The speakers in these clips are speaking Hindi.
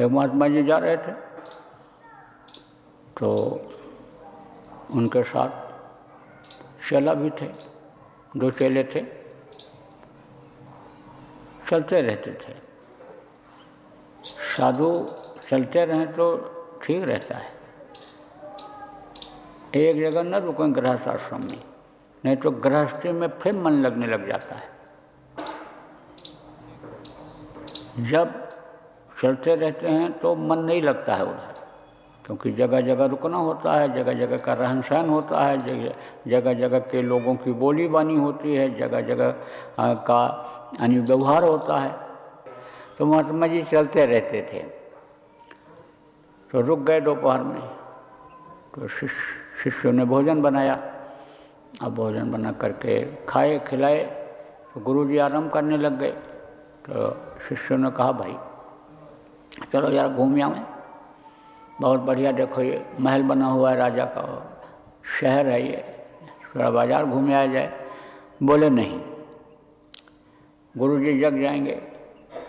एक महात्मा जी जा रहे थे तो उनके साथ चेला भी थे, 2 चेले थे, चलते रहते थे। साधु चलते रहें तो ठीक रहता है, एक जगह न रुकें गृहस्थ आश्रम में, नहीं तो गृहस्थी में फिर मन लगने लग जाता है। जब चलते रहते हैं तो मन नहीं लगता है उधर, क्योंकि जगह जगह रुकना होता है, जगह जगह का रहन सहन होता है, जगह जगह के लोगों की बोली बानी होती है, जगह जगह का व्यवहार होता है। तो महात्मा जी चलते रहते थे तो रुक गए दोपहर में, तो शिष्यों ने भोजन बनाया। अब भोजन बना करके खाए खिलाए तो गुरुजी आराम करने लग गए। तो शिष्यों ने कहा भाई चलो यार घूम आएं, बहुत बढ़िया, देखो ये महल बना हुआ है, राजा का शहर है, ये थोड़ा बाजार घूम आया जाए। बोले नहीं, गुरुजी जग जाएंगे,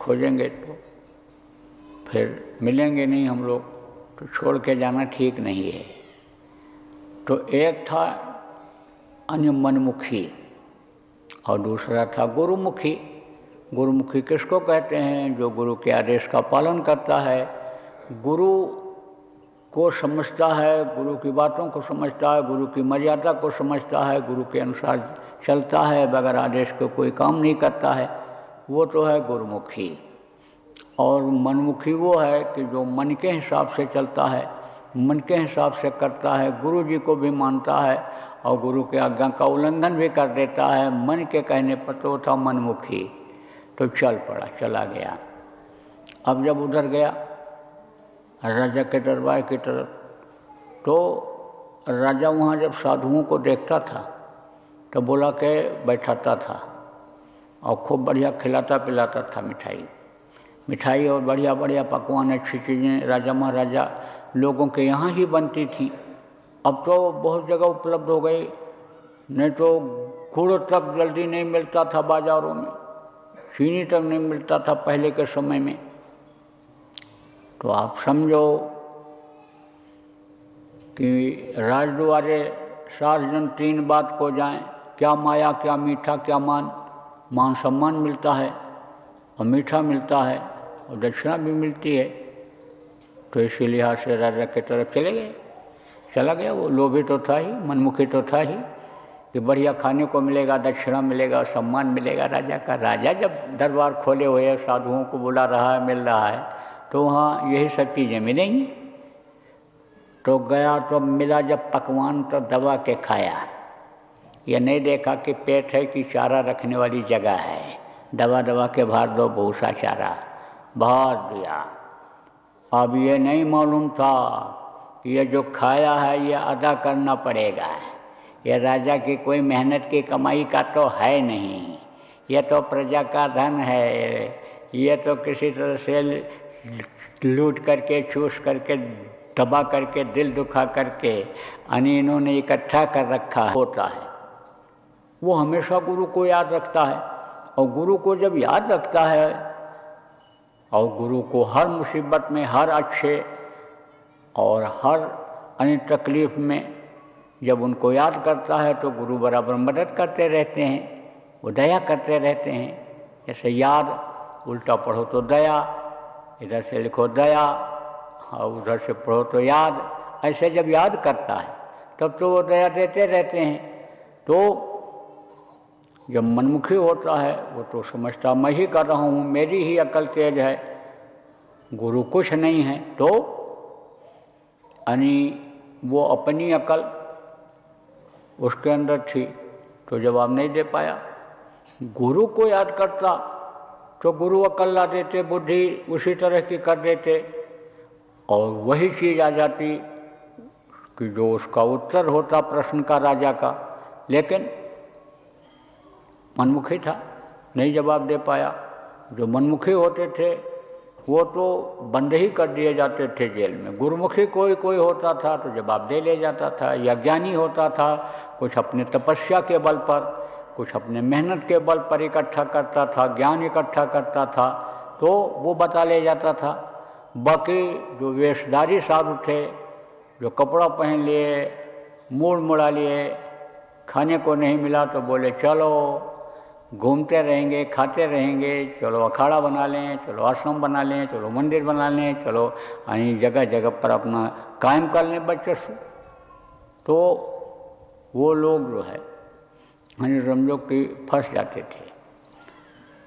खोजेंगे तो फिर मिलेंगे नहीं हम लोग, तो छोड़ के जाना ठीक नहीं है। तो एक था मनमुखी और दूसरा था गुरुमुखी। गुरुमुखी किसको कहते हैं? जो गुरु के आदेश का पालन करता है, गुरु को समझता है, गुरु की बातों को समझता है, गुरु की मर्यादा को समझता है, गुरु के अनुसार चलता है, बगैर आदेश को कोई काम नहीं करता है, वो तो है गुरुमुखी। और मनमुखी वो है कि जो मन के हिसाब से चलता है, मन के हिसाब से करता है, गुरु जी को भी मानता है और गुरु के आज्ञा का उल्लंघन भी कर देता है, मन के कहने पर तो था मनमुखी। तो चल पड़ा, चला गया। अब जब उधर गया राजा के दरबार की तरफ, तो राजा वहाँ जब साधुओं को देखता था तो बुला के बैठाता था और खूब बढ़िया खिलाता पिलाता था, मिठाई और बढ़िया बढ़िया पकवान, अच्छी चीज़ें राजा महाराजा लोगों के यहाँ ही बनती थी। अब तो बहुत जगह उपलब्ध हो गई, नहीं तो गुड़ तक जल्दी नहीं मिलता था बाज़ारों में, चीनी तक नहीं मिलता था पहले के समय में। तो आप समझो कि राजद्वारे 7 जन 3 बात को जाएं, क्या माया क्या मीठा क्या मान सम्मान मिलता है और मीठा मिलता है और दक्षिणा भी मिलती है। तो इसी लिहाज से राजा की तरफ चला गया। वो लोभी तो था ही, मनमुखी तो था ही कि बढ़िया खाने को मिलेगा, दक्षिणा मिलेगा, सम्मान मिलेगा राजा का। राजा जब दरबार खोले हुए है, साधुओं को बुला रहा है, मिल रहा है, तो वहाँ यही सब चीज़ें मिलेंगी। तो गया तो मिला जब पकवान तो दबा के खाया, ये नहीं देखा कि पेट है कि चारा रखने वाली जगह है। दबा दबा के भर दो भूसा चारा, भर दिया। अब ये नहीं मालूम था कि ये जो खाया है ये अदा करना पड़ेगा, ये राजा की कोई मेहनत की कमाई का तो है नहीं, ये तो प्रजा का धन है, ये तो किसी तरह से लूट करके, चूस करके, दबा करके, दिल दुखा करके इन्होंने इकट्ठा कर रखा होता है। वो हमेशा गुरु को याद रखता है, और गुरु को जब याद रखता है और गुरु को हर मुसीबत में, हर अच्छे और हर तकलीफ़ में जब उनको याद करता है तो गुरु बराबर मदद करते रहते हैं, वो दया करते रहते हैं। जैसे याद उल्टा पढ़ो तो दया, इधर से लिखो दया और उधर से पढ़ो तो याद। ऐसे जब याद करता है तब तो वो दया देते रहते हैं। तो जब मनमुखी होता है वो तो समझता मैं ही कर रहा हूँ, मेरी ही अकल तेज है, गुरु कुछ नहीं है। तो वो अपनी अकल उसके अंदर थी तो जवाब नहीं दे पाया। गुरु को याद करता तो गुरु अकल ला देते, बुद्धि उसी तरह की कर देते और वही चीज़ आ जाती कि जो उसका उत्तर होता प्रश्न का राजा का। लेकिन मनमुखी था, नहीं जवाब दे पाया। जो मनमुखी होते थे वो तो बंद ही कर दिए जाते थे जेल में। गुरुमुखी कोई होता था तो जवाब दे ले जाता था। या ज्ञानी होता था, कुछ अपने तपस्या के बल पर, कुछ अपने मेहनत के बल पर इकट्ठा करता था, ज्ञान इकट्ठा करता था, तो वो बता ले जाता था। बाकी जो वेशधारी साधु थे, जो कपड़ा पहन लिए, मूड़ मुड़ा लिए, खाने को नहीं मिला तो बोले चलो घूमते रहेंगे, खाते रहेंगे, चलो अखाड़ा बना लें, चलो आश्रम बना लें, चलो मंदिर बना लें, चलो यानी जगह जगह पर अपना कायम कर लें वर्चस्व। तो वो लोग जो है यानी समझो कि फंस जाते थे।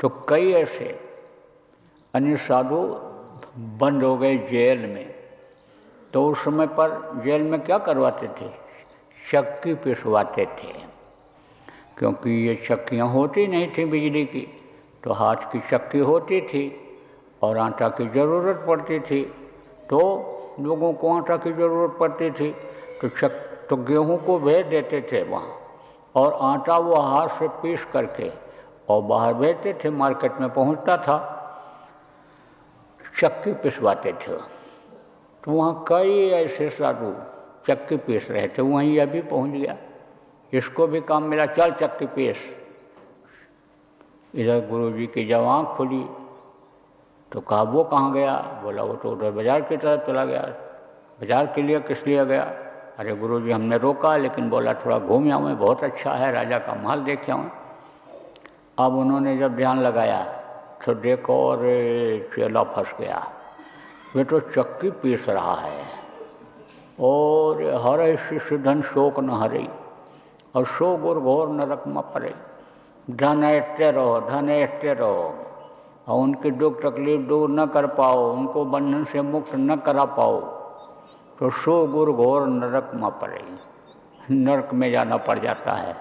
तो कई ऐसे अन्य साधु बंद हो गए जेल में। तो उस समय पर जेल में क्या करवाते थे? चक्की पिसवाते थे, क्योंकि ये चक्कियाँ होती नहीं थी बिजली की, तो हाथ की चक्की होती थी और आटा की ज़रूरत पड़ती थी। तो लोगों को आटा की ज़रूरत पड़ती थी तो गेहूं को भेज देते थे वहाँ, और आटा वो हाथ से पीस करके और बाहर भेजते थे, मार्केट में पहुँचता था, चक्की पिसवाते थे। तो वहाँ कई ऐसे साधु चक्की पीस रहे थे। वहीं यह भी पहुँच गया, इसको भी काम मिला, चल चक्की पीस। इधर गुरुजी की जब आँख खुली तो कहा वो कहाँ गया? बोला वो तो उधर बाजार की तरफ चला गया। बाजार के लिए किस लिए गया? अरे गुरुजी हमने रोका, लेकिन बोला थोड़ा घूम आऊँ, बहुत अच्छा है, राजा का महल देख आऊँ। अब उन्होंने जब ध्यान लगाया तो देखो और चेला फंस गया, वे तो चक्की पीस रहा है और हरे शिष्य धन शोक न हरे और सो गुर घोर नरक में पड़े। धन ऐठते रहो, धन ऐठते रहो, और उनकी दुख तकलीफ दूर न कर पाओ, उनको बंधन से मुक्त न करा पाओ, तो सो गुर घोर नरक में पड़े, नरक में जाना पड़ जाता है।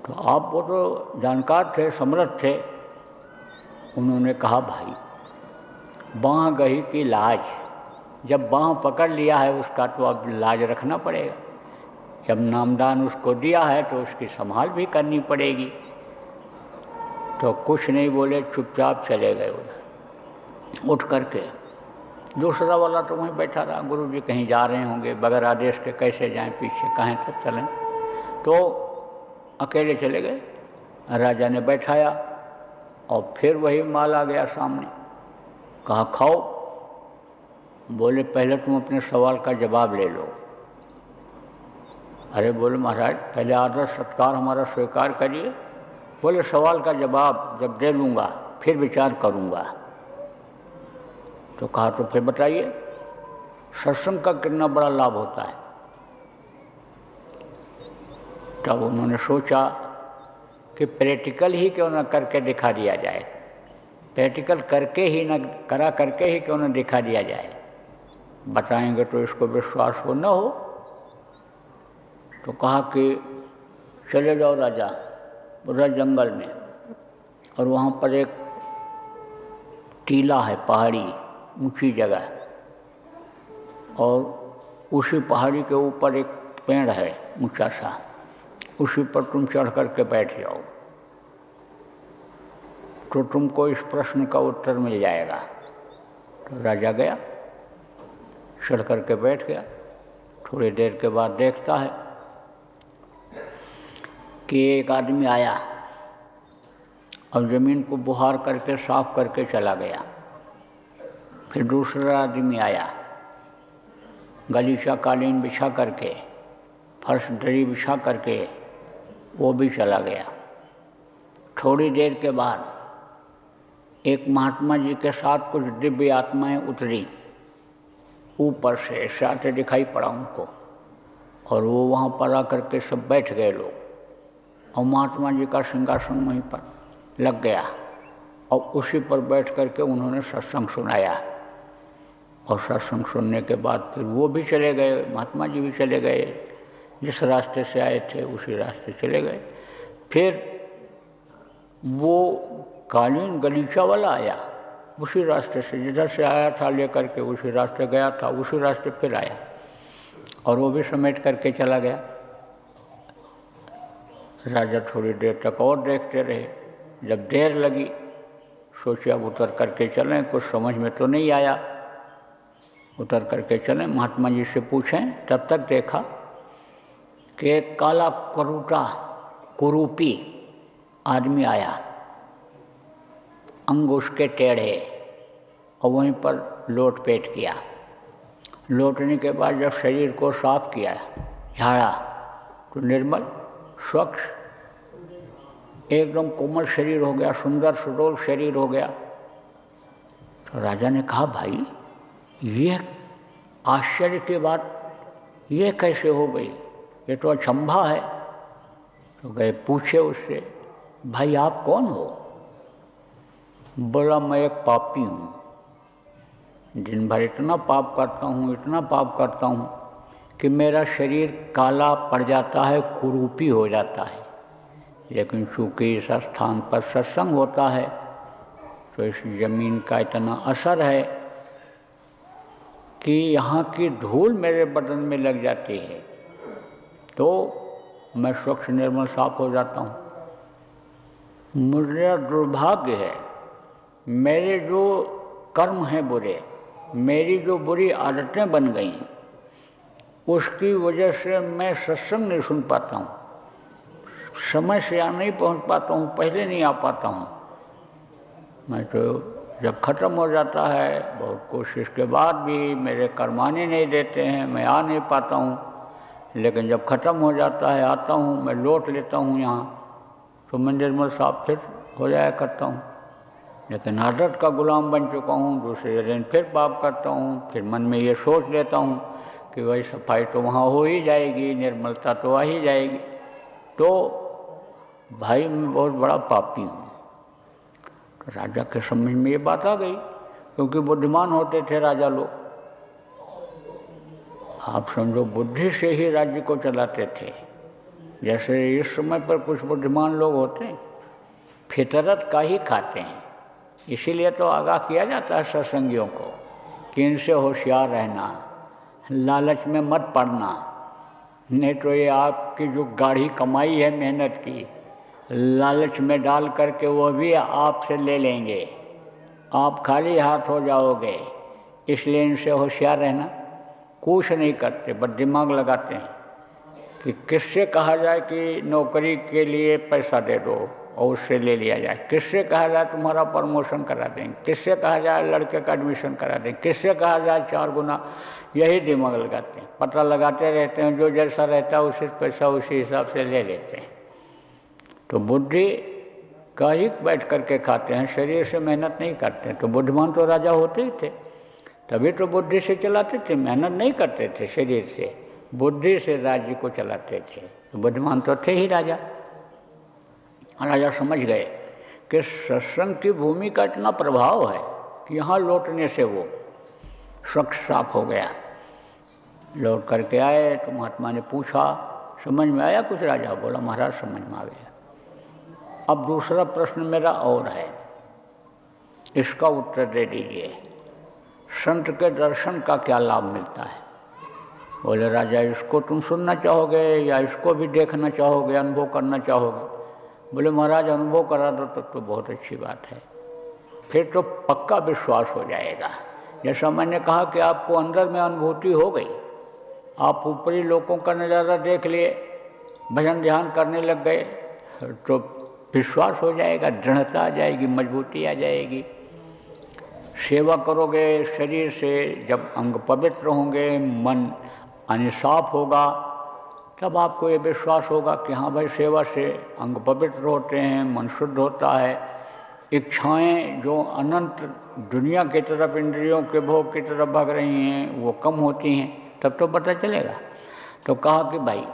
तो आप वो तो जानकार थे, समर्थ थे। उन्होंने कहा भाई बाँह गही की लाज, जब बाँह पकड़ लिया है उसका तो अब लाज रखना पड़ेगा। जब नामदान उसको दिया है तो उसकी संभाल भी करनी पड़ेगी। तो कुछ नहीं बोले, चुपचाप चले गए उधर। उठ करके दूसरा वाला तो वहीं बैठा रहा। गुरुजी कहीं जा रहे होंगे, बगैर आदेश के कैसे जाएं, पीछे कहें तब चलें, तो अकेले चले गए। राजा ने बैठाया और फिर वही माल आ गया सामने। कहा खाओ। बोले पहले तुम अपने सवाल का जवाब ले लो। अरे बोले महाराज पहले आदर सत्कार हमारा स्वीकार करिए। बोले सवाल का जवाब जब दे लूँगा फिर विचार करूँगा। तो कहा तो फिर बताइए सत्संग का कितना बड़ा लाभ होता है। तब उन्होंने सोचा कि प्रैक्टिकल ही क्यों न करके दिखा दिया जाए, प्रैक्टिकल करके ही न करा करके ही क्यों न दिखा दिया जाए। बताएंगे तो इसको विश्वास हो न हो। तो कहा कि चले जाओ राजा उधर जंगल में, और वहाँ पर एक टीला है, पहाड़ी ऊंची जगह, और उसी पहाड़ी के ऊपर एक पेड़ है ऊंचा सा, उसी पर तुम चढ़ करके बैठ जाओ तो तुमको इस प्रश्न का उत्तर मिल जाएगा। तो राजा गया, चढ़ करके बैठ गया। थोड़ी देर के बाद देखता है कि एक आदमी आया और ज़मीन को बुहार करके साफ करके चला गया। फिर दूसरा आदमी आया, गलीचा कालीन बिछा करके, फर्श दरी बिछा करके वो भी चला गया। थोड़ी देर के बाद एक महात्मा जी के साथ कुछ दिव्य आत्माएं उतरी ऊपर से, ऐसे आते दिखाई पड़ा उनको, और वो वहाँ पर आकर के सब बैठ गए लोग, और महात्मा जी का सिंहासन वहीं पर लग गया, और उसी पर बैठ करके उन्होंने सत्संग सुनाया। और सत्संग सुनने के बाद फिर वो भी चले गए, महात्मा जी भी चले गए, जिस रास्ते से आए थे उसी रास्ते चले गए। फिर वो कालीन गलीचा वाला आया उसी रास्ते से, जिधर से आया था लेकर के उसी रास्ते गया था, उसी रास्ते फिर आया और वो भी समेट करके चला गया। राजा थोड़ी देर तक और देखते रहे। जब देर लगी सोचे अब उतर करके चलें, कुछ समझ में तो नहीं आया, उतर करके चलें, महात्मा जी से पूछें। तब तक देखा कि एक काला करूटा कुरूपी आदमी आया, अंग उसके टेढ़े, और वहीं पर लोट पेट किया। लोटने के बाद जब शरीर को साफ किया, झाड़ा, तो निर्मल स्वच्छ एकदम कोमल शरीर हो गया, सुंदर सुडोल शरीर हो गया। तो राजा ने कहा, भाई ये आश्चर्य की बात, ये कैसे हो गई, ये तो अचंभा है। तो गए पूछे उससे, भाई आप कौन हो? बोला, मैं एक पापी हूँ, दिन भर इतना पाप करता हूँ, इतना पाप करता हूँ कि मेरा शरीर काला पड़ जाता है, कुरूपी हो जाता है। लेकिन चूँकि इस स्थान पर सत्संग होता है तो इस जमीन का इतना असर है कि यहाँ की धूल मेरे बदन में लग जाती है, तो मैं स्वच्छ निर्मल साफ हो जाता हूँ। मुझे दुर्भाग्य है, मेरे जो कर्म हैं बुरे, मेरी जो बुरी आदतें बन गई, उसकी वजह से मैं सत्संग नहीं सुन पाता हूँ, समय से यहाँ नहीं पहुँच पाता हूँ, पहले नहीं आ पाता हूँ। मैं तो जब ख़त्म हो जाता है, बहुत कोशिश के बाद भी मेरे कर्माने नहीं देते हैं, मैं आ नहीं पाता हूँ। लेकिन जब ख़त्म हो जाता है, आता हूँ, मैं लौट लेता हूँ यहाँ, तो मैं निर्मल साफ फिर हो जाया करता हूँ। लेकिन आदत का गुलाम बन चुका हूँ, दूसरे दिन फिर पाप करता हूँ। फिर मन में ये सोच लेता हूँ कि वही सफाई तो वहाँ हो ही जाएगी, निर्मलता तो आ ही जाएगी। तो भाई मैं बहुत बड़ा पापी हूँ। तो राजा के समझ में ये बात आ गई, क्योंकि बुद्धिमान होते थे राजा लोग। आप समझो बुद्धि से ही राज्य को चलाते थे। जैसे इस समय पर कुछ बुद्धिमान लोग होते हैं, फितरत का ही खाते हैं। इसीलिए तो आगाह किया जाता है सत्संगियों को कि इनसे होशियार रहना, लालच में मत पड़ना, नहीं तो ये आपकी जो गाढ़ी कमाई है मेहनत की, लालच में डाल करके वो भी आपसे ले लेंगे, आप खाली हाथ हो जाओगे। इसलिए इनसे होशियार रहना। कुछ नहीं करते, बस दिमाग लगाते हैं कि किससे कहा जाए कि नौकरी के लिए पैसा दे दो और उससे ले लिया जाए, किससे कहा जाए तुम्हारा प्रमोशन करा देंगे, किससे कहा जाए लड़के का एडमिशन करा देंगे, किससे कहा जाए 4 गुना। यही दिमाग लगाते हैं, पता लगाते रहते हैं, जो जैसा रहता है उसी पैसा उसी हिसाब से ले लेते हैं। तो बुद्धि का ही बैठ करके खाते हैं, शरीर से मेहनत नहीं करते। तो बुद्धिमान तो राजा होते ही थे, तभी तो बुद्धि से चलाते थे, मेहनत नहीं करते थे, शरीर से, बुद्धि से राज्य को चलाते थे। तो बुद्धिमान तो थे ही राजा। राजा समझ गए कि सत्संग की भूमि का इतना प्रभाव है कि यहाँ लौटने से वो स्वच्छ साफ हो गया। लौट करके आए तो महात्मा ने पूछा, समझ में आया कुछ? राजा बोला, महाराज समझ में आ गया। अब दूसरा प्रश्न मेरा और है, इसका उत्तर दे दीजिए। संत के दर्शन का क्या लाभ मिलता है? बोले, राजा इसको तुम सुनना चाहोगे या इसको भी देखना चाहोगे, अनुभव करना चाहोगे? बोले, महाराज अनुभव करा दो तो बहुत अच्छी बात है, फिर तो पक्का विश्वास हो जाएगा। जैसा मैंने कहा कि आपको अंदर में अनुभूति हो गई, आप ऊपरी लोगों का नज़ारा देख लिए, भजन ध्यान करने लग गए, तो विश्वास हो जाएगा, दृढ़ता आ जाएगी, मजबूती आ जाएगी। सेवा करोगे शरीर से, जब अंग पवित्र होंगे, मन अनिसाफ होगा, तब आपको ये विश्वास होगा कि हाँ भाई सेवा से अंग पवित्र होते हैं, मन शुद्ध होता है, इच्छाएं जो अनंत दुनिया की तरफ, इंद्रियों के भोग की तरफ भाग रही हैं, वो कम होती हैं, तब तो पता चलेगा। तो कहा कि भाई